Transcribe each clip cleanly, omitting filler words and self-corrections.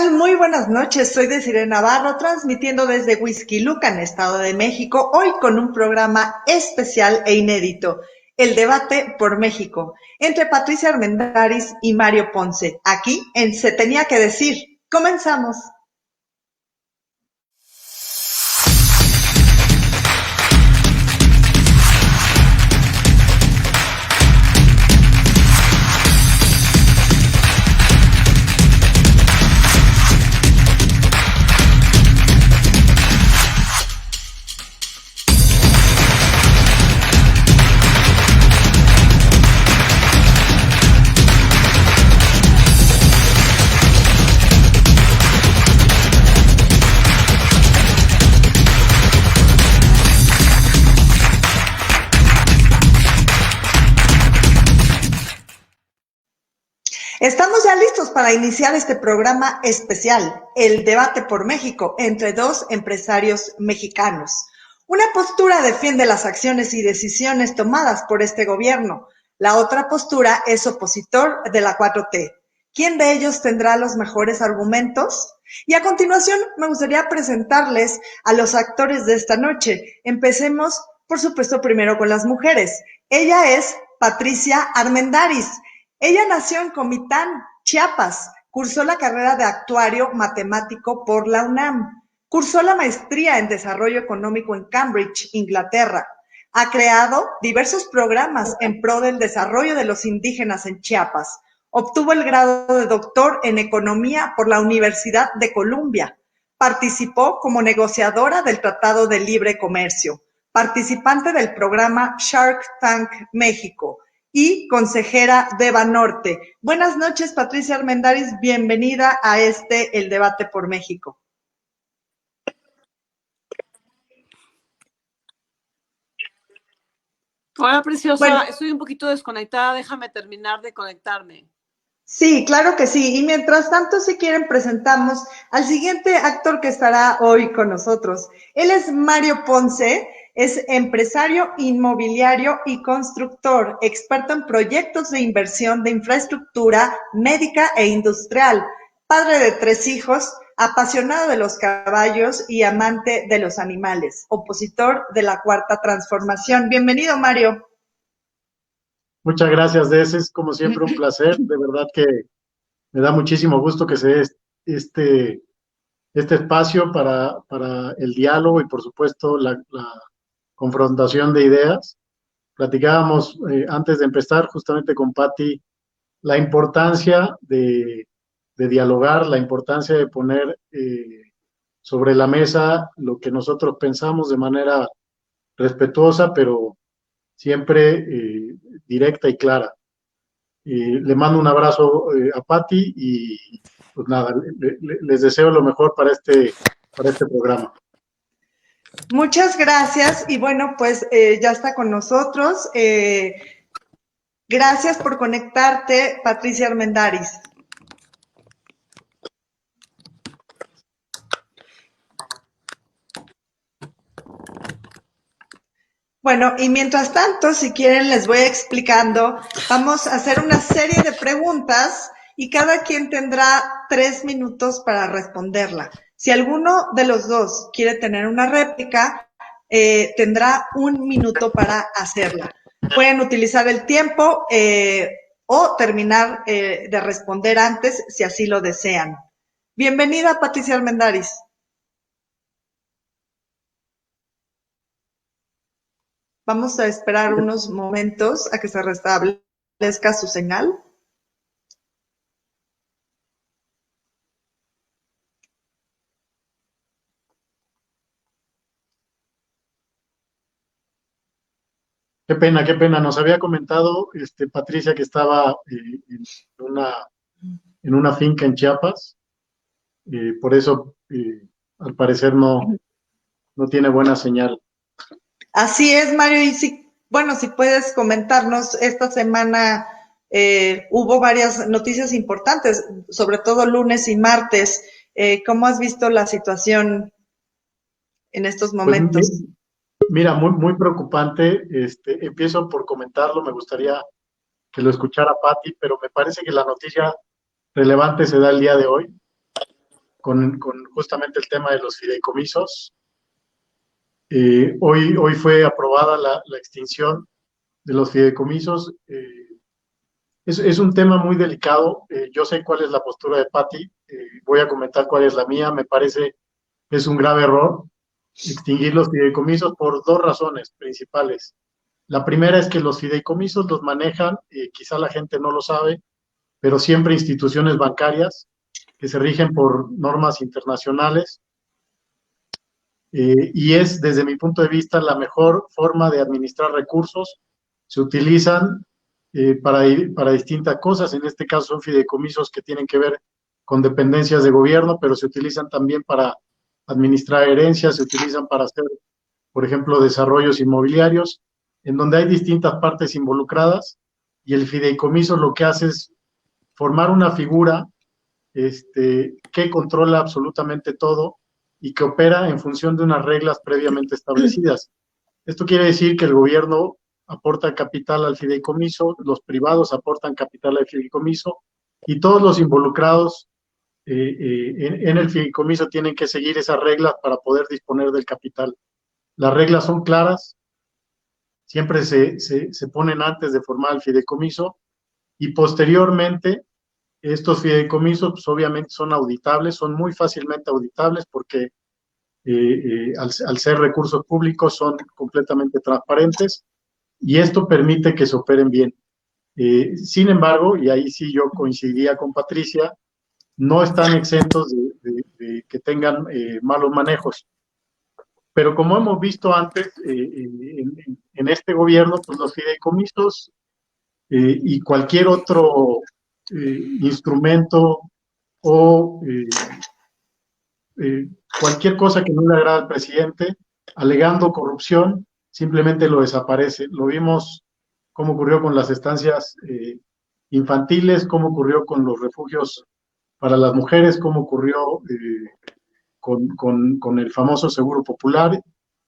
tal? Muy buenas noches, soy Desiree Navarro, transmitiendo desde Huixquilucan, Estado de México, hoy con un programa especial e inédito, el debate por México, entre Patricia Armendáriz y Mario Ponce, aquí en Se Tenía que Decir. Comenzamos. Estamos ya listos para iniciar este programa especial, el debate por México, entre dos empresarios mexicanos. Una postura defiende las acciones y decisiones tomadas por este gobierno. La otra postura es opositor de la 4T. ¿Quién de ellos tendrá los mejores argumentos? Y a continuación me gustaría presentarles a los actores de esta noche. Empecemos, por supuesto, primero con las mujeres. Ella es Patricia Armendáriz. Ella nació en Comitán, Chiapas, cursó la carrera de actuario matemático por la UNAM, cursó la maestría en desarrollo económico en Cambridge, Inglaterra. Ha creado diversos programas en pro del desarrollo de los indígenas en Chiapas. Obtuvo el grado de doctor en economía por la Universidad de Columbia. Participó como negociadora del Tratado de Libre Comercio, participante del programa Shark Tank México y consejera de Banorte. Buenas noches, Patricia Armendáriz, bienvenida a El Debate por México. Hola, preciosa. Bueno, estoy un poquito desconectada, déjame terminar de conectarme. Sí, claro que sí. Y mientras tanto, si quieren, presentamos al siguiente actor que estará hoy con nosotros. Él es Mario Ponce. Es empresario inmobiliario y constructor, experto en proyectos de inversión de infraestructura médica e industrial, padre de 3 hijos, apasionado de los caballos y amante de los animales, opositor de la Cuarta Transformación. Bienvenido, Mario. Muchas gracias, Des. Es como siempre un placer. De verdad que me da muchísimo gusto que se dé este espacio para el diálogo y, por supuesto, la confrontación de ideas. Platicábamos antes de empezar justamente con Patti la importancia de dialogar, la importancia de poner sobre la mesa lo que nosotros pensamos de manera respetuosa, pero siempre directa y clara. Le mando un abrazo a Patti y pues nada, les deseo lo mejor para este programa. Muchas gracias y bueno, pues ya está con nosotros. Gracias por conectarte, Patricia Armendáriz. Bueno, y mientras tanto, si quieren, les voy explicando. Vamos a hacer una serie de preguntas y cada quien tendrá 3 minutos para responderla. Si alguno de los dos quiere tener una réplica, tendrá 1 minuto para hacerla. Pueden utilizar el tiempo o terminar de responder antes, si así lo desean. Bienvenida, Patricia Armendáriz. Vamos a esperar unos momentos a que se restablezca su señal. Qué pena. Nos había comentado Patricia que estaba en una finca en Chiapas. Por eso, al parecer, no tiene buena señal. Así es, Mario. Y si puedes comentarnos, esta semana hubo varias noticias importantes, sobre todo lunes y martes. ¿Cómo has visto la situación en estos momentos? Pues, mira, muy preocupante. Empiezo por comentarlo, me gustaría que lo escuchara Patti, pero me parece que la noticia relevante se da el día de hoy. con justamente el tema de los fideicomisos. Hoy fue aprobada la extinción de los fideicomisos. Es un tema muy delicado. Yo sé cuál es la postura de Patti. Voy a comentar cuál es la mía. Me parece que es un grave error extinguir los fideicomisos por dos razones principales. La primera es que los fideicomisos los manejan, quizá la gente no lo sabe, pero siempre instituciones bancarias que se rigen por normas internacionales, y es, desde mi punto de vista, la mejor forma de administrar recursos. Se utilizan para distintas cosas. En este caso son fideicomisos que tienen que ver con dependencias de gobierno, pero se utilizan también para administrar herencias, se utilizan para hacer, por ejemplo, desarrollos inmobiliarios, en donde hay distintas partes involucradas, y el fideicomiso lo que hace es formar una figura que controla absolutamente todo y que opera en función de unas reglas previamente establecidas. Esto quiere decir que el gobierno aporta capital al fideicomiso, los privados aportan capital al fideicomiso, y todos los involucrados en el fideicomiso tienen que seguir esas reglas para poder disponer del capital. Las reglas son claras, siempre se ponen antes de formar el fideicomiso, y posteriormente estos fideicomisos pues, obviamente son auditables, son muy fácilmente auditables porque al ser recursos públicos son completamente transparentes, y esto permite que se operen bien. Sin embargo, y ahí sí yo coincidía con Patricia, no están exentos de que tengan malos manejos. Pero como hemos visto antes, en este gobierno, pues los fideicomisos y cualquier otro instrumento o cualquier cosa que no le agrada al presidente, alegando corrupción, simplemente lo desaparece. Lo vimos cómo ocurrió con las estancias infantiles, cómo ocurrió con los refugios para las mujeres, cómo ocurrió con el famoso Seguro Popular.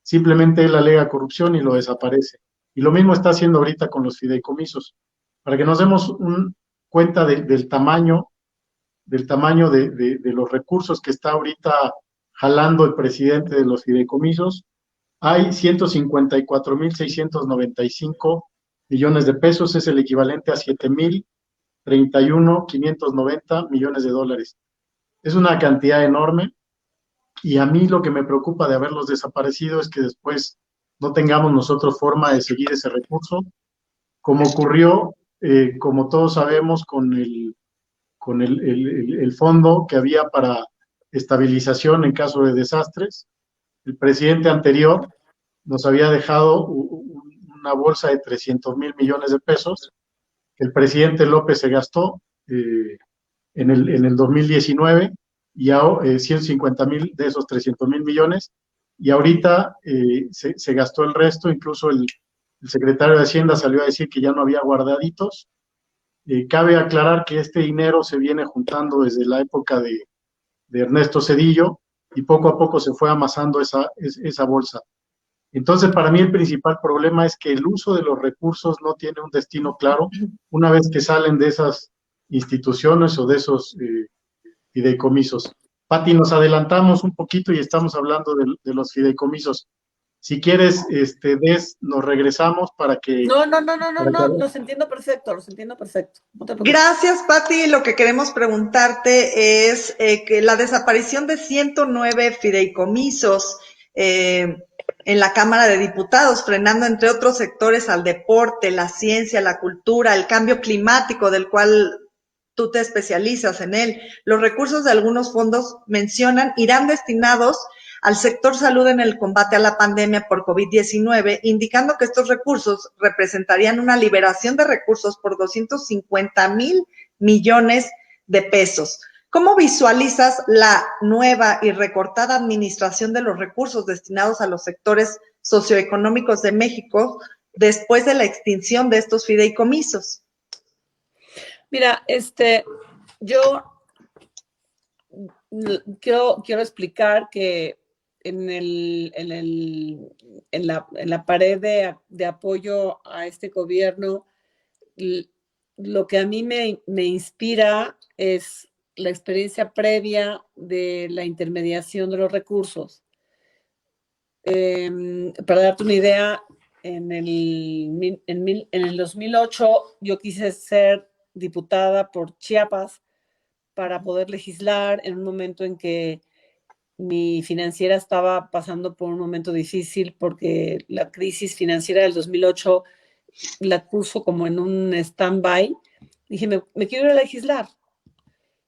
Simplemente él alega corrupción y lo desaparece. Y lo mismo está haciendo ahorita con los fideicomisos. Para que nos demos cuenta del tamaño de los recursos que está ahorita jalando el presidente de los fideicomisos, hay 154.695 millones de pesos, es el equivalente a 7.031.590 millones de dólares. Es una cantidad enorme, y a mí lo que me preocupa de haberlos desaparecido es que después no tengamos nosotros forma de seguir ese recurso, como ocurrió, como todos sabemos, con el fondo que había para estabilización en caso de desastres. El presidente anterior nos había dejado una bolsa de 300.000 millones de pesos, que el presidente López se gastó en el 2019, y 150.000 de esos 300.000 millones, y ahorita se gastó el resto. Incluso el secretario de Hacienda salió a decir que ya no había guardaditos. Cabe aclarar que este dinero se viene juntando desde la época de Ernesto Zedillo, y poco a poco se fue amasando esa bolsa. Entonces, para mí el principal problema es que el uso de los recursos no tiene un destino claro una vez que salen de esas instituciones o de esos fideicomisos. Pati, nos adelantamos un poquito y estamos hablando de los fideicomisos. Si quieres, nos regresamos para que... No, los entiendo perfecto, No te preocupes. Gracias, Pati. Lo que queremos preguntarte es que la desaparición de 109 fideicomisos en la Cámara de Diputados, frenando entre otros sectores al deporte, la ciencia, la cultura, el cambio climático, del cual tú te especializas en él. Los recursos de algunos fondos mencionan irán destinados al sector salud en el combate a la pandemia por COVID-19, indicando que estos recursos representarían una liberación de recursos por 250.000 millones de pesos. ¿Cómo visualizas la nueva y recortada administración de los recursos destinados a los sectores socioeconómicos de México después de la extinción de estos fideicomisos? Mira, yo quiero explicar que en la pared de apoyo a este gobierno, lo que a mí me inspira es la experiencia previa de la intermediación de los recursos. Para darte una idea, en el 2008 yo quise ser diputada por Chiapas para poder legislar en un momento en que mi financiera estaba pasando por un momento difícil porque la crisis financiera del 2008 la puso como en un stand-by. Dije, me quiero ir a legislar.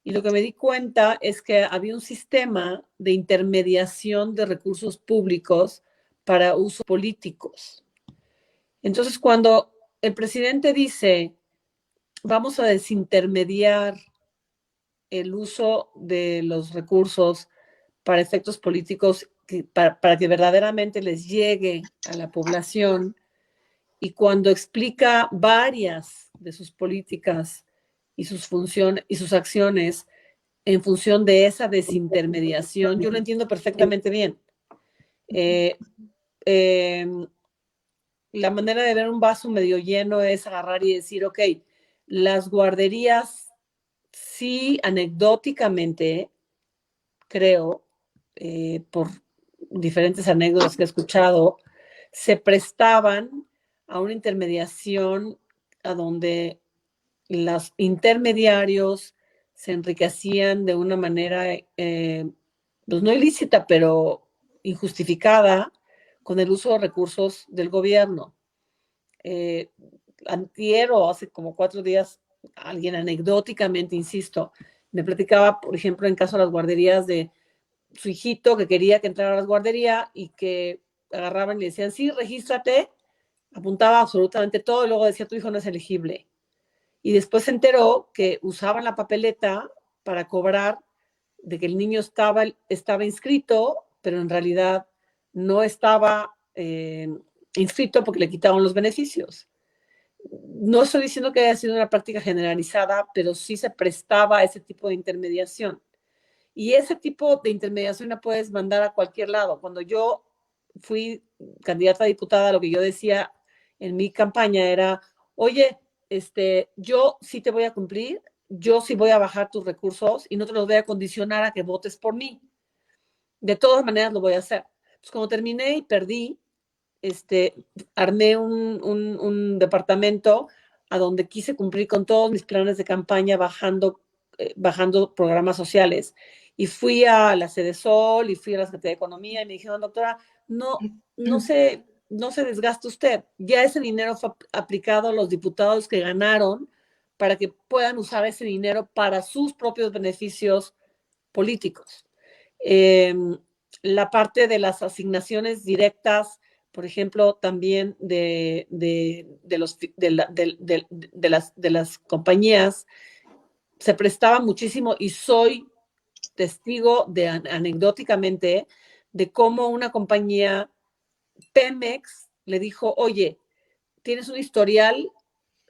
Y lo que me di cuenta es que había un sistema de intermediación de recursos públicos para usos políticos. Entonces, cuando el presidente dice, vamos a desintermediar el uso de los recursos para efectos políticos, para que verdaderamente les llegue a la población, y cuando explica varias de sus políticas y sus funciones y sus acciones en función de esa desintermediación, yo lo entiendo perfectamente bien. La manera de ver un vaso medio lleno es agarrar y decir, ok, las guarderías sí, anecdóticamente, creo, por diferentes anécdotas que he escuchado, se prestaban a una intermediación a donde los intermediarios se enriquecían de una manera, pues no ilícita, pero injustificada, con el uso de recursos del gobierno. Antier o hace como 4 días, alguien anecdóticamente, insisto, me platicaba, por ejemplo, en caso de las guarderías, de su hijito que quería que entrara a la guardería y que agarraban y le decían, sí, regístrate, apuntaba absolutamente todo y luego decía, tu hijo no es elegible. Y después se enteró que usaban la papeleta para cobrar de que el niño estaba inscrito, pero en realidad no estaba inscrito porque le quitaban los beneficios. No estoy diciendo que haya sido una práctica generalizada, pero sí se prestaba a ese tipo de intermediación. Y ese tipo de intermediación la puedes mandar a cualquier lado. Cuando yo fui candidata a diputada, lo que yo decía en mi campaña era, oye, yo sí te voy a cumplir, yo sí voy a bajar tus recursos y no te los voy a condicionar a que votes por mí. De todas maneras lo voy a hacer. Pues como terminé y perdí, armé un departamento a donde quise cumplir con todos mis planes de campaña bajando programas sociales. Y fui a la Sede Sol y fui a la Secretaría de Economía y me dijeron, doctora, no se desgaste usted. Ya ese dinero fue aplicado a los diputados que ganaron para que puedan usar ese dinero para sus propios beneficios políticos. La parte de las asignaciones directas, por ejemplo, también de las compañías, se prestaba muchísimo y soy testigo de anecdóticamente de cómo una compañía, Pemex, le dijo, oye, tienes un historial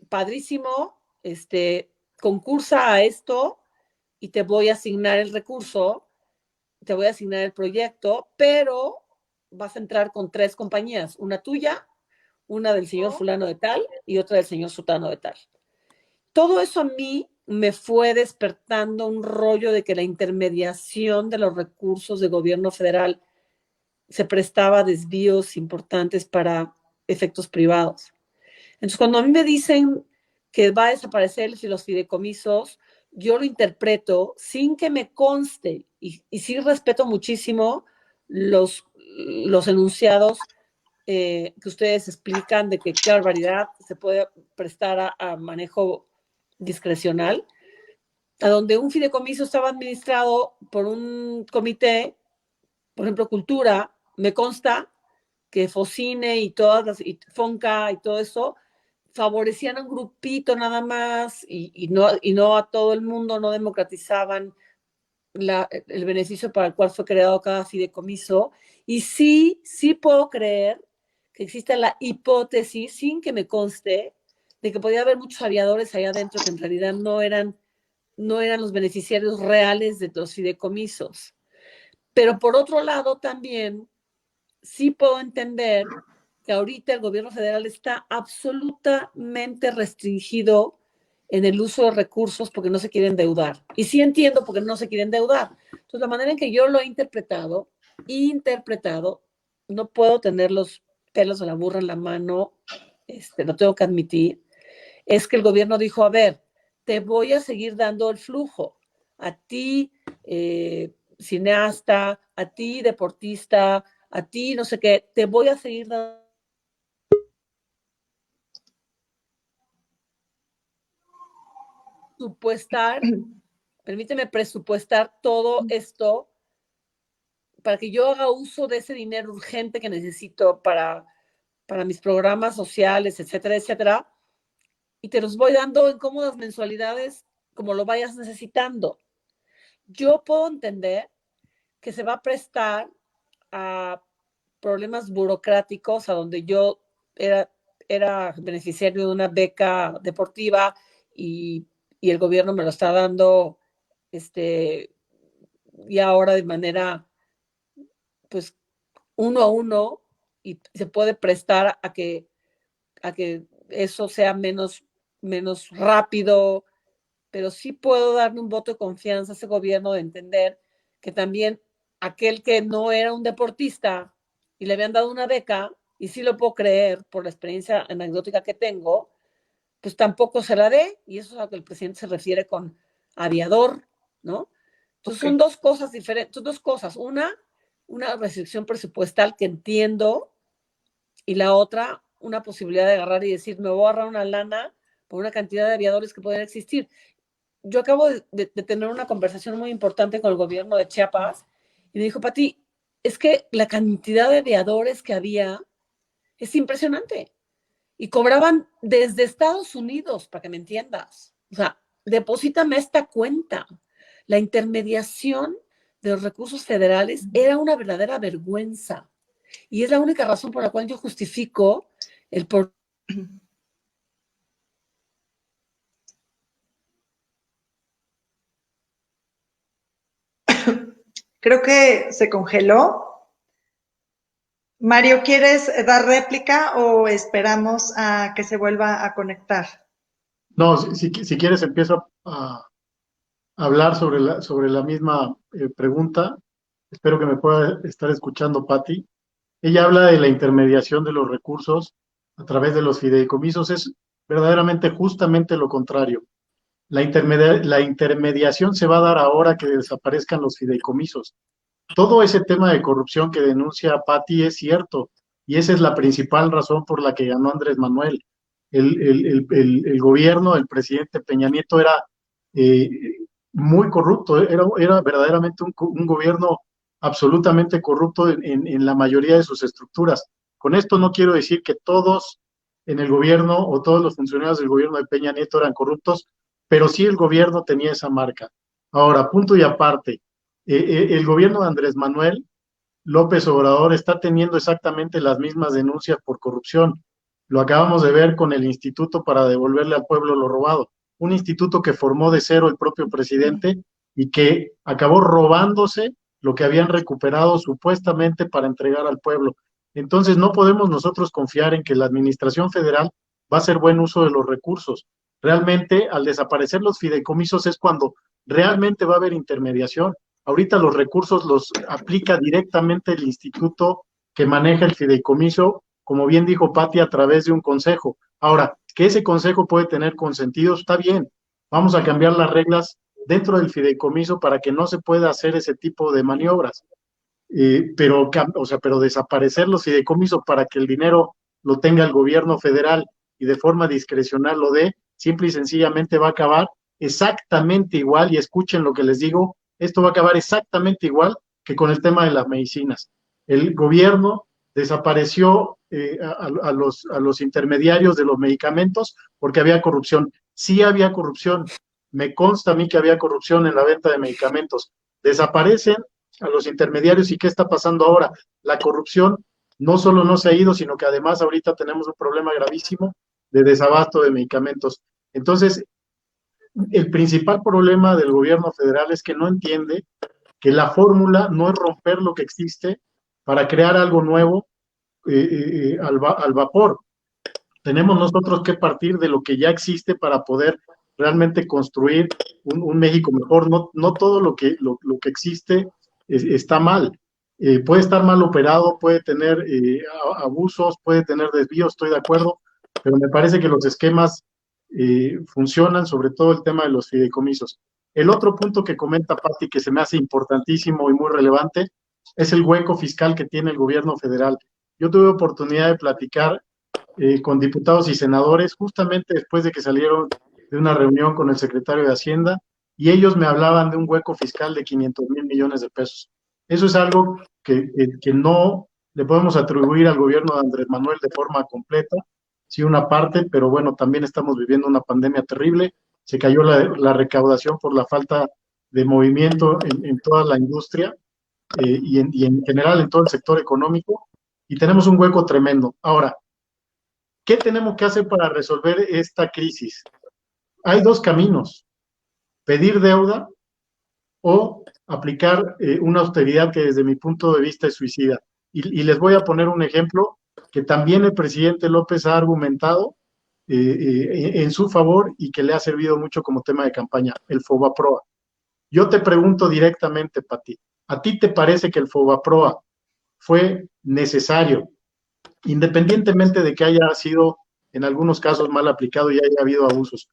padrísimo, concursa a esto y te voy a asignar el recurso, te voy a asignar el proyecto, pero vas a entrar con 3 compañías, una tuya, una del señor fulano de tal y otra del señor sutano de tal. Todo eso a mí me fue despertando un rollo de que la intermediación de los recursos del gobierno federal se prestaba a desvíos importantes para efectos privados. Entonces, cuando a mí me dicen que va a desaparecer los fideicomisos, yo lo interpreto sin que me conste, y sí respeto muchísimo los enunciados que ustedes explican de que qué barbaridad se puede prestar a manejo discrecional, a donde un fideicomiso estaba administrado por un comité, por ejemplo, Cultura, me consta que Focine y Fonca y todo eso favorecían a un grupito nada más y no a todo el mundo, no democratizaban el beneficio para el cual fue creado cada fideicomiso. Y sí puedo creer que existe la hipótesis, sin que me conste, de que podía haber muchos aviadores allá adentro que en realidad no eran los beneficiarios reales de los fideicomisos. Pero por otro lado también sí puedo entender que ahorita el gobierno federal está absolutamente restringido en el uso de recursos porque no se quieren endeudar. Y sí entiendo porque no se quieren endeudar. Entonces, la manera en que yo lo he interpretado, no puedo tener los pelos de la burra en la mano, lo tengo que admitir, es que el gobierno dijo, a ver, te voy a seguir dando el flujo. A ti, cineasta, a ti, deportista, a ti, no sé qué, te voy a seguir dando. Permíteme presupuestar todo esto para que yo haga uso de ese dinero urgente que necesito para mis programas sociales, etcétera, etcétera, y te los voy dando en cómodas mensualidades como lo vayas necesitando. Yo puedo entender que se va a prestar a problemas burocráticos, a donde yo era beneficiario de una beca deportiva y el gobierno me lo está dando y ahora de manera pues 1 a 1, y se puede prestar a que eso sea menos rápido, pero sí puedo darle un voto de confianza a ese gobierno de entender que también aquel que no era un deportista y le habían dado una beca, y sí lo puedo creer por la experiencia anecdótica que tengo, pues tampoco se la dé, y eso es a lo que el presidente se refiere con aviador, ¿no? Entonces son dos cosas diferentes, dos cosas. Una restricción presupuestal que entiendo, y la otra, una posibilidad de agarrar y decir, me voy a ahorrar una lana por una cantidad de aviadores que pueden existir. Yo acabo de tener una conversación muy importante con el gobierno de Chiapas, y me dijo, Pati, es que la cantidad de aviadores que había es impresionante. Y cobraban desde Estados Unidos, para que me entiendas. O sea, deposítame esta cuenta. La intermediación de los recursos federales era una verdadera vergüenza. Y es la única razón por la cual yo justifico el por. Creo que se congeló. Mario, ¿quieres dar réplica o esperamos a que se vuelva a conectar? No, si quieres empiezo a hablar sobre la misma pregunta. Espero que me pueda estar escuchando, Patti. Ella habla de la intermediación de los recursos a través de los fideicomisos. Es verdaderamente justamente lo contrario. La intermediación se va a dar ahora que desaparezcan los fideicomisos. Todo ese tema de corrupción que denuncia Patti es cierto, y esa es la principal razón por la que ganó Andrés Manuel. El gobierno del presidente Peña Nieto era eh, muy corrupto, era verdaderamente un gobierno absolutamente corrupto en la mayoría de sus estructuras. Con esto no quiero decir que todos en el gobierno o todos los funcionarios del gobierno de Peña Nieto eran corruptos, pero sí el gobierno tenía esa marca. Ahora, punto y aparte, el gobierno de Andrés Manuel López Obrador está teniendo exactamente las mismas denuncias por corrupción. Lo acabamos de ver con el Instituto para devolverle al pueblo lo robado, un instituto que formó de cero el propio presidente y que acabó robándose lo que habían recuperado supuestamente para entregar al pueblo. Entonces no podemos nosotros confiar en que la administración federal va a hacer buen uso de los recursos. Realmente, al desaparecer los fideicomisos es cuando realmente va a haber intermediación. Ahorita los recursos los aplica directamente el instituto que maneja el fideicomiso, como bien dijo Patti, a través de un consejo. Ahora, que ese consejo puede tener consentidos, está bien. Vamos a cambiar las reglas dentro del fideicomiso para que no se pueda hacer ese tipo de maniobras. Pero desaparecer los fideicomisos para que el dinero lo tenga el gobierno federal y de forma discrecional lo dé, simple y sencillamente va a acabar exactamente igual, y escuchen lo que les digo, esto va a acabar exactamente igual que con el tema de las medicinas. El gobierno desapareció a los intermediarios de los medicamentos porque había corrupción. Sí había corrupción, me consta a mí que había corrupción en la venta de medicamentos. Desaparecen a los intermediarios, y ¿qué está pasando ahora? La corrupción no solo no se ha ido, sino que además ahorita tenemos un problema gravísimo de desabasto de medicamentos. Entonces, el principal problema del gobierno federal es que no entiende que la fórmula no es romper lo que existe para crear algo nuevo al vapor. Tenemos nosotros que partir de lo que ya existe para poder realmente construir un México mejor. No todo lo que existe está mal. Puede estar mal operado, puede tener abusos, puede tener desvíos, estoy de acuerdo, pero me parece que los esquemas funcionan, sobre todo el tema de los fideicomisos. El otro punto que comenta Patti, que se me hace importantísimo y muy relevante, es el hueco fiscal que tiene el gobierno federal. Yo tuve oportunidad de platicar con diputados y senadores justamente después de que salieron de una reunión con el secretario de Hacienda y ellos me hablaban de un hueco fiscal de 500,000 millones de pesos. Eso es algo que no le podemos atribuir al gobierno de Andrés Manuel de forma completa, sí una parte, pero bueno, también estamos viviendo una pandemia terrible, se cayó la recaudación por la falta de movimiento en toda la industria y en general en todo el sector económico, y tenemos un hueco tremendo. Ahora, ¿qué tenemos que hacer para resolver esta crisis? Hay dos caminos: pedir deuda o aplicar una austeridad que desde mi punto de vista es suicida. Y les voy a poner un ejemplo que también el presidente López ha argumentado en su favor y que le ha servido mucho como tema de campaña, el FOBAPROA. Yo te pregunto directamente, Pati, ¿a ti te parece que el FOBAPROA fue necesario, independientemente de que haya sido en algunos casos mal aplicado y haya habido abusos?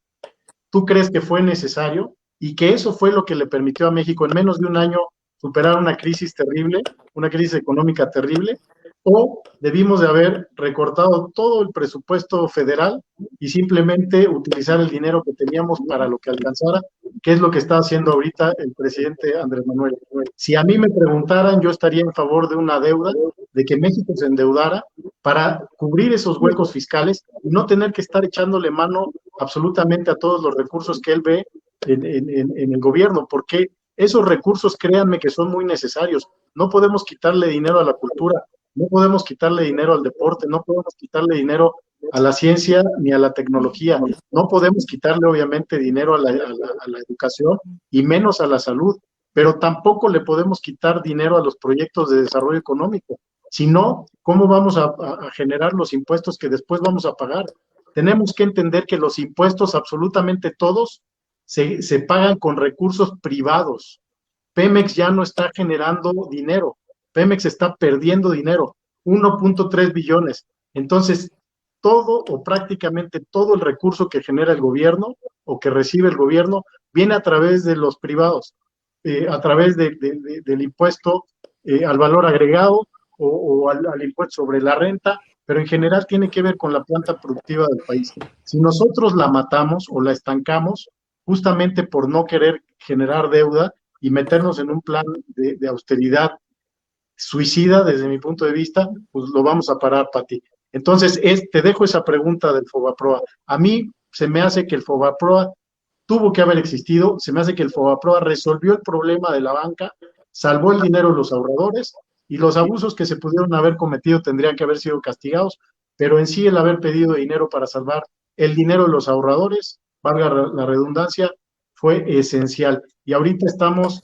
¿Tú crees que fue necesario y que eso fue lo que le permitió a México en menos de un año superar una crisis terrible, una crisis económica terrible? ¿O debimos de haber recortado todo el presupuesto federal y simplemente utilizar el dinero que teníamos para lo que alcanzara, que es lo que está haciendo ahorita el presidente Andrés Manuel? Si a mí me preguntaran, yo estaría en favor de una deuda, de que México se endeudara para cubrir esos huecos fiscales y no tener que estar echándole mano absolutamente a todos los recursos que él ve en el gobierno, porque esos recursos, créanme que son muy necesarios. No podemos quitarle dinero a la cultura, no podemos quitarle dinero al deporte, no podemos quitarle dinero a la ciencia ni a la tecnología, no podemos quitarle obviamente dinero a la educación y menos a la salud, pero tampoco le podemos quitar dinero a los proyectos de desarrollo económico. Si no, ¿cómo vamos a generar los impuestos que después vamos a pagar? Tenemos que entender que los impuestos, absolutamente todos, se pagan con recursos privados. Pemex ya no está generando dinero, Pemex está perdiendo dinero, 1.3 billones. Entonces, todo o prácticamente todo el recurso que genera el gobierno o que recibe el gobierno viene a través de los privados, a través del impuesto al valor agregado o al impuesto sobre la renta, pero en general tiene que ver con la planta productiva del país. Si nosotros la matamos o la estancamos, justamente por no querer generar deuda y meternos en un plan de austeridad suicida, desde mi punto de vista, pues lo vamos a parar, Pati. Entonces, te dejo esa pregunta del FOBAPROA. A mí se me hace que el FOBAPROA tuvo que haber existido, se me hace que el FOBAPROA resolvió el problema de la banca, salvó el dinero de los ahorradores, y los abusos que se pudieron haber cometido tendrían que haber sido castigados, pero en sí el haber pedido dinero para salvar el dinero de los ahorradores, valga la redundancia, fue esencial. Y ahorita estamos,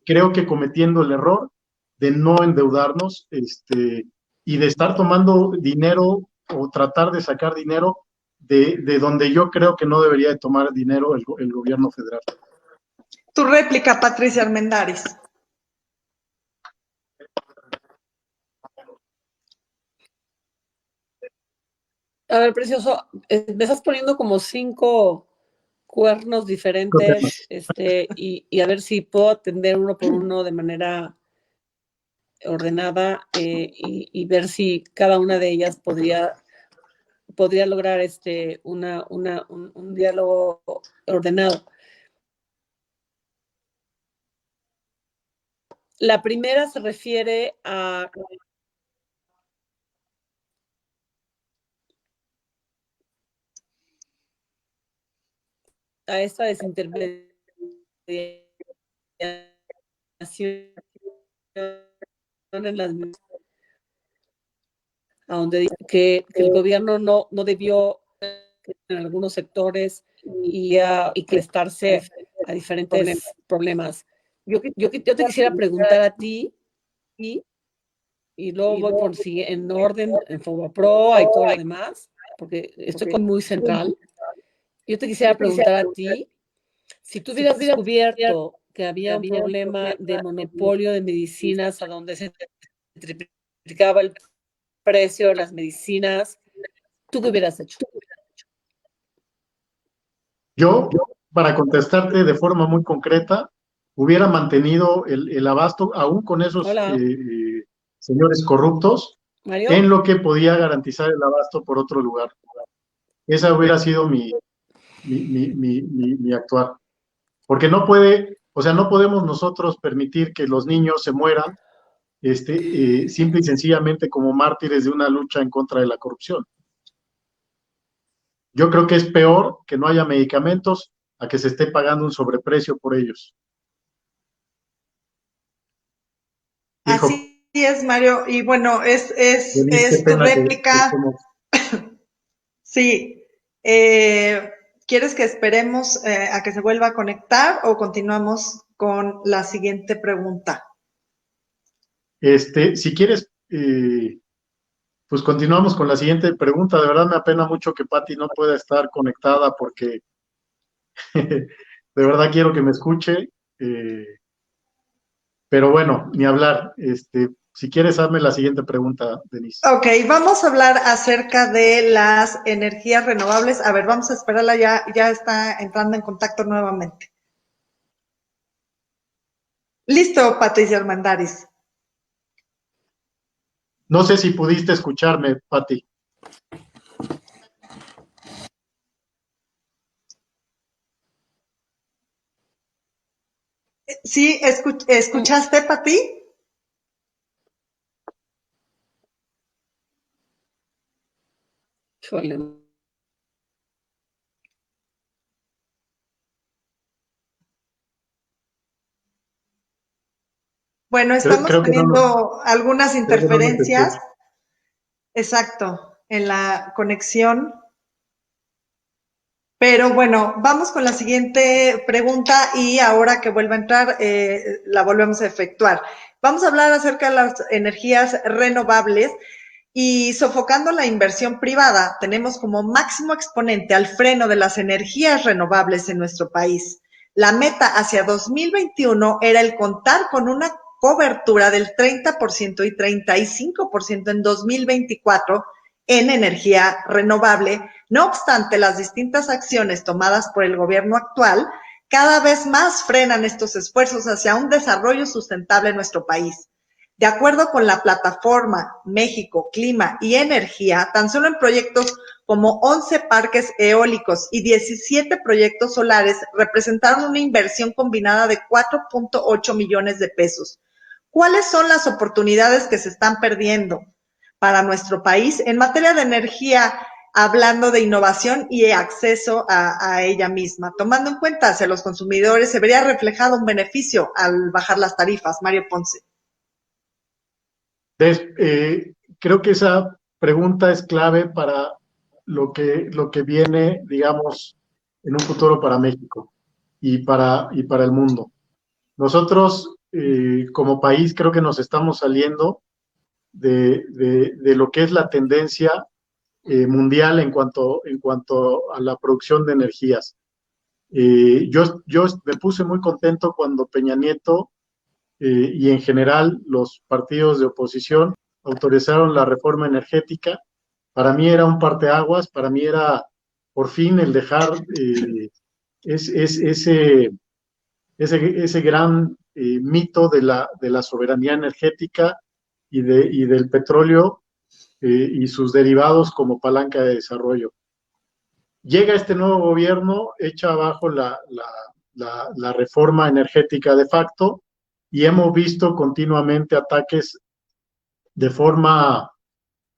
creo que cometiendo el error de no endeudarnos y de estar tomando dinero o tratar de sacar dinero de donde yo creo que no debería de tomar dinero el gobierno federal. Tu réplica, Patricia Armendáriz. A ver, Precioso, me estás poniendo como 5 cuernos diferentes, y a ver si puedo atender uno por uno de manera ordenada, y ver si cada una de ellas podría lograr un diálogo ordenado. La primera se refiere a esta desintermediación en las, a donde dice que el gobierno no debió en algunos sectores y que estarse a diferentes problemas. Yo te quisiera preguntar a ti y luego voy por si en orden, en FOBAPROA y todo lo demás, porque estoy muy central. Yo te quisiera preguntar a ti, si tú hubieras descubierto que había un problema de monopolio de medicinas a donde se triplicaba el precio de las medicinas, ¿tú qué hubieras hecho? Yo, para contestarte de forma muy concreta, hubiera mantenido el abasto, aún con esos Hola, señores corruptos, Mario. en lo que podía garantizar el abasto por otro lugar. Esa hubiera sido mi actuar. Porque no puede, o sea, no podemos nosotros permitir que los niños se mueran simple y sencillamente como mártires de una lucha en contra de la corrupción. Yo creo que es peor que no haya medicamentos a que se esté pagando un sobreprecio por ellos. Hijo, Así es, Mario. Y bueno, Denise, qué es tu pena que réplica. estemos. Sí. ¿Quieres que esperemos a que se vuelva a conectar o continuamos con la siguiente pregunta? Si quieres, pues continuamos con la siguiente pregunta. De verdad me apena mucho que Patti no pueda estar conectada porque de verdad quiero que me escuche. Pero bueno, ni hablar. Si quieres, hazme la siguiente pregunta, Denise. Ok, vamos a hablar acerca de las energías renovables. A ver, vamos a esperarla, ya está entrando en contacto nuevamente. Listo, Patricia Armandaris. No sé si pudiste escucharme, Patti. ¿Sí? ¿Escuchaste, Pati? Híjole. Bueno, estamos Creo que no nos, teniendo algunas creo que no nos interferencias, escucha. exacto, en la conexión. Pero bueno, vamos con la siguiente pregunta y ahora que vuelva a entrar, la volvemos a efectuar. Vamos a hablar acerca de las energías renovables y sofocando la inversión privada, tenemos como máximo exponente al freno de las energías renovables en nuestro país. La meta hacia 2021 era el contar con una cobertura del 30% y 35% en 2024 en energía renovable. No obstante, las distintas acciones tomadas por el gobierno actual cada vez más frenan estos esfuerzos hacia un desarrollo sustentable en nuestro país. De acuerdo con la plataforma México, Clima y Energía, tan solo en proyectos como 11 parques eólicos y 17 proyectos solares representaron una inversión combinada de 4.8 millones de pesos. ¿Cuáles son las oportunidades que se están perdiendo para nuestro país en materia de energía, hablando de innovación y acceso a ella misma? Tomando en cuenta hacia los consumidores, se vería reflejado un beneficio al bajar las tarifas. Mario Ponce. Creo que esa pregunta es clave para lo que viene, digamos, en un futuro para México y para el mundo. Nosotros, como país, creo que nos estamos saliendo de lo que es la tendencia mundial en cuanto a la producción de energías. Yo me puse muy contento cuando Peña Nieto y en general los partidos de oposición autorizaron la reforma energética. Para mí era un parteaguas, para mí era por fin el dejar ese, ese gran mito de la soberanía energética y del petróleo y sus derivados como palanca de desarrollo. Llega este nuevo gobierno, echa abajo la reforma energética de facto y hemos visto continuamente ataques de forma,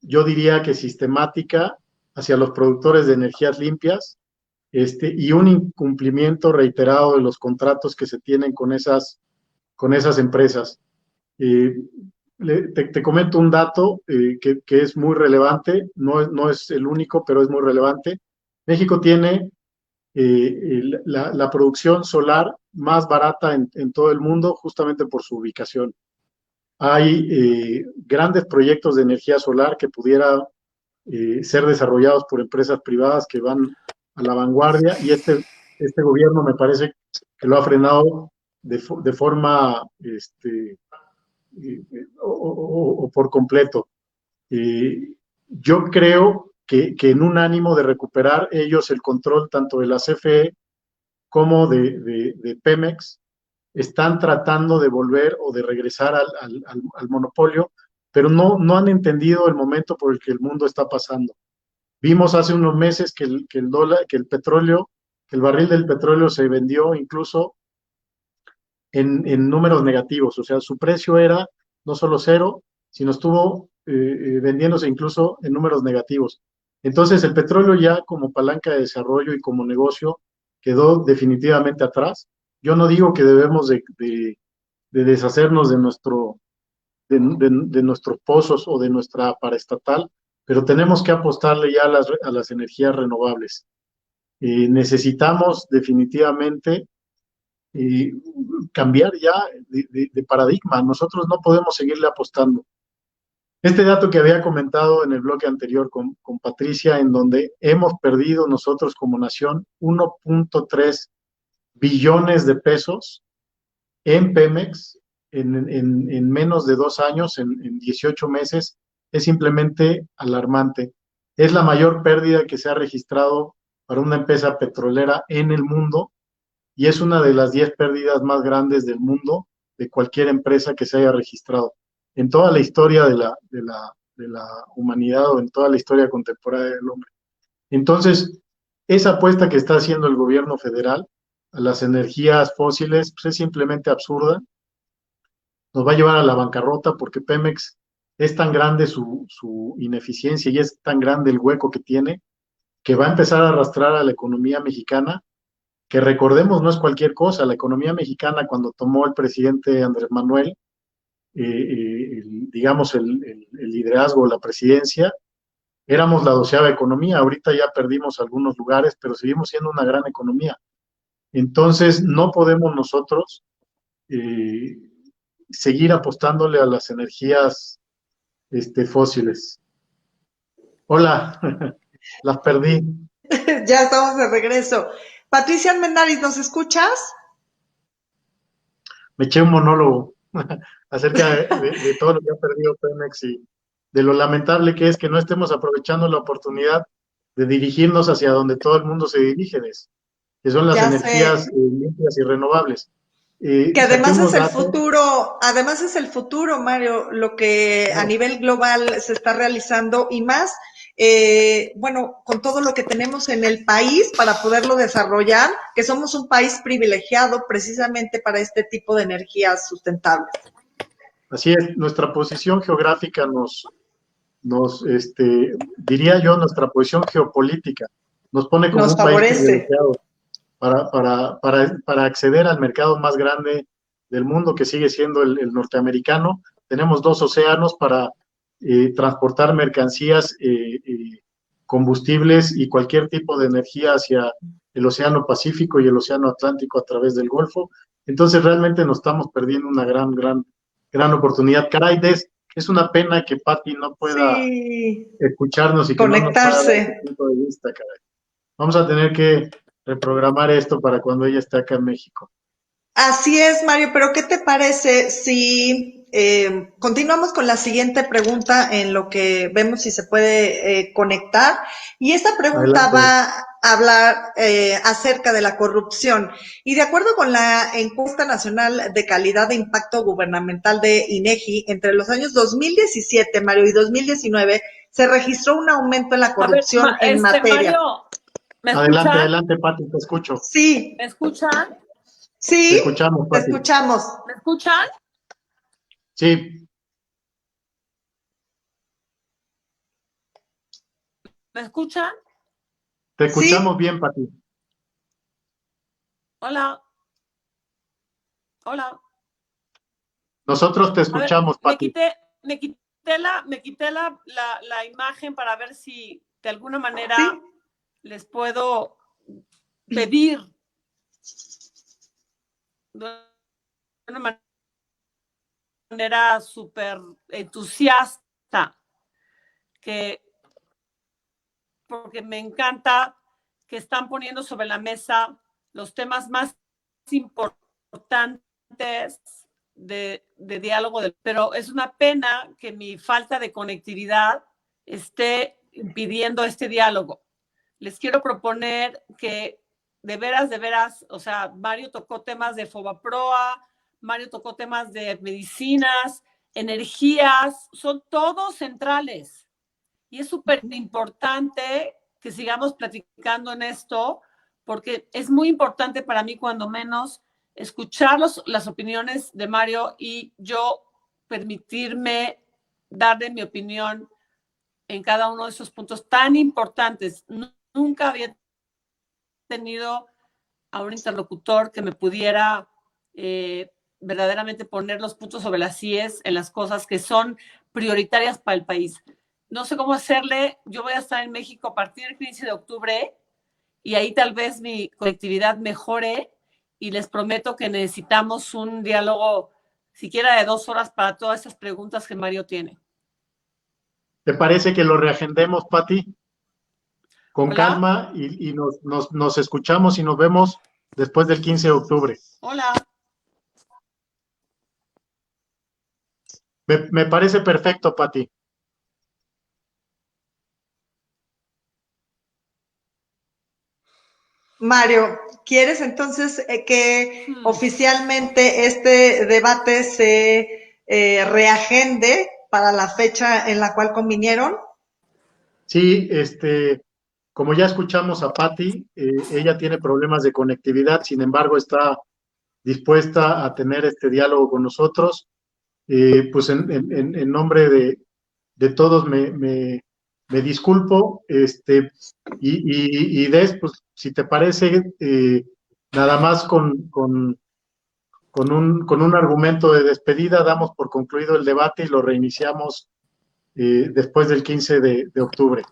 yo diría que sistemática, hacia los productores de energías limpias y un incumplimiento reiterado de los contratos que se tienen con esas empresas. Te comento un dato que es muy relevante, no es el único, pero es muy relevante. México tiene la producción solar más barata en todo el mundo justamente por su ubicación. Hay grandes proyectos de energía solar que pudiera ser desarrollados por empresas privadas que van a la vanguardia, y este gobierno me parece que lo ha frenado de forma o por completo. Yo creo que en un ánimo de recuperar ellos el control tanto de la CFE como de Pemex, están tratando de volver o de regresar al monopolio, pero no han entendido el momento por el que el mundo está pasando. Vimos hace unos meses que el petróleo, el barril del petróleo se vendió incluso en números negativos, o sea, su precio era no solo cero, sino estuvo vendiéndose incluso en números negativos. Entonces, el petróleo ya como palanca de desarrollo y como negocio quedó definitivamente atrás. Yo no digo que debemos de deshacernos de nuestros pozos o de nuestra paraestatal, pero tenemos que apostarle ya a las energías renovables. Necesitamos definitivamente eh, cambiar ya de paradigma. Nosotros no podemos seguirle apostando. Este dato que había comentado en el bloque anterior con Patricia, en donde hemos perdido nosotros como nación 1.3 billones de pesos en Pemex en menos de 2 años, en 18 meses, es simplemente alarmante. Es la mayor pérdida que se ha registrado para una empresa petrolera en el mundo y es una de las 10 pérdidas más grandes del mundo de cualquier empresa que se haya registrado. En toda la historia de la humanidad o en toda la historia contemporánea del hombre. Entonces, esa apuesta que está haciendo el gobierno federal a las energías fósiles pues es simplemente absurda. Nos va a llevar a la bancarrota porque Pemex es tan grande su ineficiencia y es tan grande el hueco que tiene que va a empezar a arrastrar a la economía mexicana, que recordemos no es cualquier cosa. La economía mexicana cuando tomó el presidente Andrés Manuel, digamos, el liderazgo, la presidencia, éramos la 12ª economía. Ahorita ya perdimos algunos lugares, pero seguimos siendo una gran economía. Entonces, no podemos nosotros seguir apostándole a las energías fósiles. Hola, las perdí. Ya estamos de regreso. Patricia Armendáriz, ¿nos escuchas? Me eché un monólogo acerca de todo lo que ha perdido Pemex y de lo lamentable que es que no estemos aprovechando la oportunidad de dirigirnos hacia donde todo el mundo se dirige, que son las Ya energías sé. limpias y renovables. Que Saqué además unos es el datos. futuro, además es el futuro, Mario, lo que a Claro. nivel global se está realizando y más, bueno, con todo lo que tenemos en el país para poderlo desarrollar, que somos un país privilegiado precisamente para este tipo de energías sustentables. Así es, nuestra posición geográfica diría yo, nuestra posición geopolítica nos pone como Nos un país favorece. privilegiado para acceder al mercado más grande del mundo, que sigue siendo el norteamericano. Tenemos 2 océanos para transportar mercancías, combustibles y cualquier tipo de energía hacia el Océano Pacífico y el Océano Atlántico a través del Golfo. Entonces realmente nos estamos perdiendo una gran oportunidad. Caray, es una pena que Patti no pueda Sí, escucharnos y que no nos pueda dar su conectarse. punto de vista, caray. Vamos a tener que reprogramar esto para cuando ella esté acá en México. Así es, Mario, pero ¿qué te parece si continuamos con la siguiente pregunta en lo que vemos si se puede conectar? Y esta pregunta Adelante. va a hablar acerca de la corrupción. Y de acuerdo con la encuesta nacional de calidad de impacto gubernamental de INEGI, entre los años 2017, Mario, y 2019, se registró un aumento en la A ver, corrupción en materia. Mario, ¿me Adelante, escuchan? adelante, Pati, te escucho. Sí, ¿Me escuchan? Te sí, escuchamos, te Pati. escuchamos. ¿Me escuchan? Sí, ¿Me escuchan? te Sí, escuchamos bien, Pati. Hola, hola. Nosotros te A ver, escuchamos, Pati. me quité la imagen para ver si de alguna manera sí. les puedo pedir de una manera súper entusiasta, porque me encanta que están poniendo sobre la mesa los temas más importantes de diálogo, pero es una pena que mi falta de conectividad esté impidiendo este diálogo. Les quiero proponer que de veras, o sea, Mario tocó temas de Fobaproa, Mario tocó temas de medicinas, energías, son todos centrales. Y es súper importante que sigamos platicando en esto, porque es muy importante para mí, cuando menos, escuchar las opiniones de Mario y yo permitirme darle mi opinión en cada uno de esos puntos tan importantes. Nunca había tenido a un interlocutor que me pudiera verdaderamente poner los puntos sobre las IES en las cosas que son prioritarias para el país. No sé cómo hacerle. Yo voy a estar en México a partir del 15 de octubre y ahí tal vez mi conectividad mejore, y les prometo que necesitamos un diálogo siquiera de 2 horas para todas esas preguntas que Mario tiene. ¿Te parece que lo reagendemos, Pati? Con Hola. calma, y nos escuchamos y nos vemos después del 15 de octubre. Hola. Me parece perfecto, Pati. Mario, ¿quieres entonces que oficialmente este debate se reagende para la fecha en la cual convinieron? Sí, como ya escuchamos a Pati, ella tiene problemas de conectividad, sin embargo está dispuesta a tener este diálogo con nosotros. Pues en nombre de todos me disculpo, y pues, si te parece, nada más con un argumento de despedida, damos por concluido el debate y lo reiniciamos después del 15 de octubre.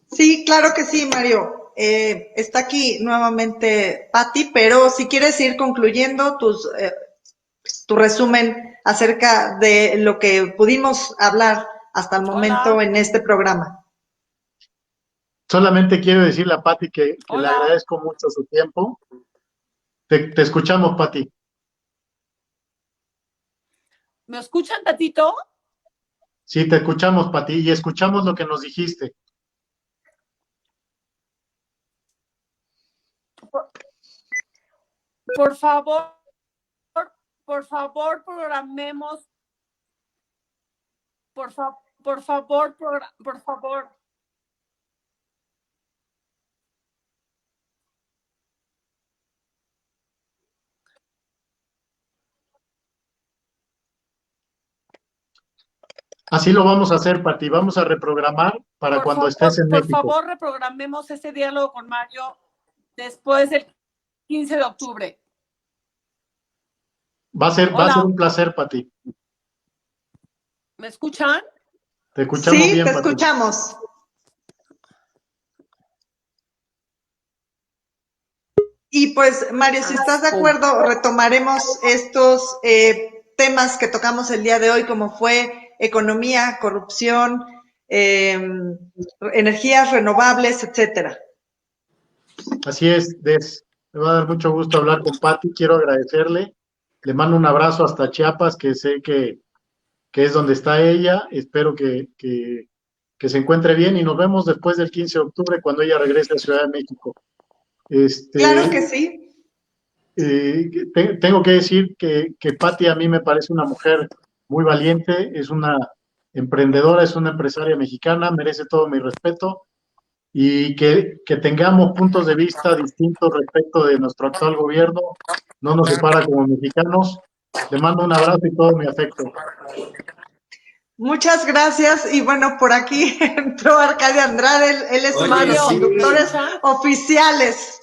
Sí, claro que sí, Mario. Está aquí nuevamente Pati, pero si quieres ir concluyendo tu resumen acerca de lo que pudimos hablar hasta el momento. Hola. En este programa. Solamente quiero decirle a Pati que le agradezco mucho su tiempo. Te escuchamos, Pati. ¿Me escuchan, Tatito? Sí, te escuchamos, Pati, y escuchamos lo que nos dijiste. Por favor, programemos. Por favor. Así lo vamos a hacer, Pati. Vamos a reprogramar para cuando estés en México. Por favor, reprogramemos ese diálogo con Mario después del 15 de octubre. Va a ser un placer, Pati. ¿Me escuchan? Te escuchamos sí, bien, te Pati. Escuchamos. Y pues, Mario, si estás de acuerdo, retomaremos estos temas que tocamos el día de hoy, como fue economía, corrupción, energías renovables, etcétera. Así es, Des. Me va a dar mucho gusto hablar con Pati. Quiero agradecerle. Le mando un abrazo hasta Chiapas, que sé que es donde está ella. Espero que se encuentre bien, y nos vemos después del 15 de octubre cuando ella regrese a Ciudad de México. Claro que sí. Tengo que decir que Pati a mí me parece una mujer muy valiente, es una emprendedora, es una empresaria mexicana, merece todo mi respeto, y que tengamos puntos de vista distintos respecto de nuestro actual gobierno no nos separa como mexicanos. Le mando un abrazo y todo mi afecto. Muchas gracias. Y bueno, por aquí entró Arcadio Andrade, él es uno de los conductores oficiales.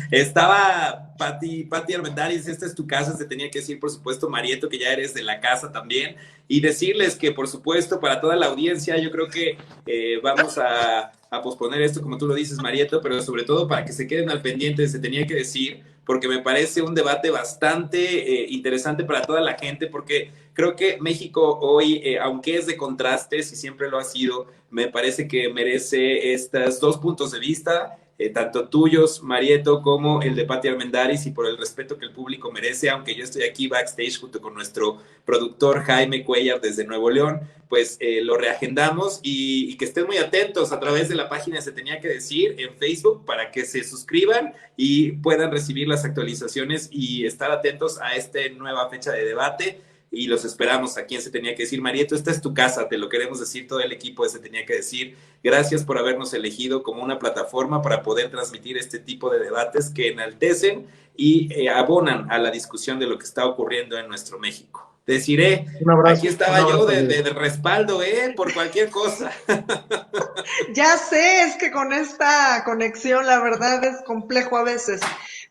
Estaba Pati Armendáriz, esta es tu casa, se tenía que decir, por supuesto, Marieto, que ya eres de la casa también, y decirles que, por supuesto, para toda la audiencia, yo creo que vamos a posponer esto, como tú lo dices, Marieto, pero sobre todo para que se queden al pendiente, se tenía que decir, porque me parece un debate bastante interesante para toda la gente, porque creo que México hoy, aunque es de contrastes y siempre lo ha sido, me parece que merece estos dos puntos de vista. tanto tuyos, Marieto, como el de Pati Armendáriz, y por el respeto que el público merece, aunque yo estoy aquí backstage junto con nuestro productor Jaime Cuellar desde Nuevo León, pues lo reagendamos y que estén muy atentos a través de la página Se Tenía que Decir en Facebook para que se suscriban y puedan recibir las actualizaciones y estar atentos a esta nueva fecha de debate. Y los esperamos aquí en Se Tenía que Decir. Marieto, esta es tu casa, te lo queremos decir todo el equipo de Se Tenía que Decir. Gracias por habernos elegido como una plataforma para poder transmitir este tipo de debates que enaltecen y abonan a la discusión de lo que está ocurriendo en nuestro México. Deciré, aquí estaba yo de respaldo, por cualquier cosa. Ya sé, es que con esta conexión la verdad es complejo a veces,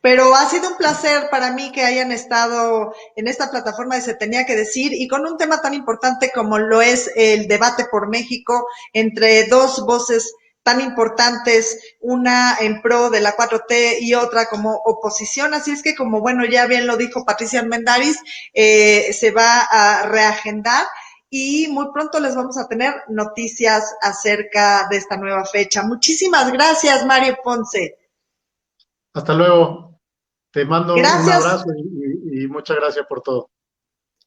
pero ha sido un placer para mí que hayan estado en esta plataforma de Se Tenía que Decir y con un tema tan importante como lo es el debate por México entre dos voces tan importantes, una en pro de la 4T y otra como oposición. Así es que, como bueno, ya bien lo dijo Patricia Armendáriz, se va a reagendar y muy pronto les vamos a tener noticias acerca de esta nueva fecha. Muchísimas gracias, Mario Ponce. Hasta luego. Te mando un Gracias. abrazo y muchas gracias por todo.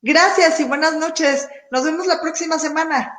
Gracias y buenas noches. Nos vemos la próxima semana.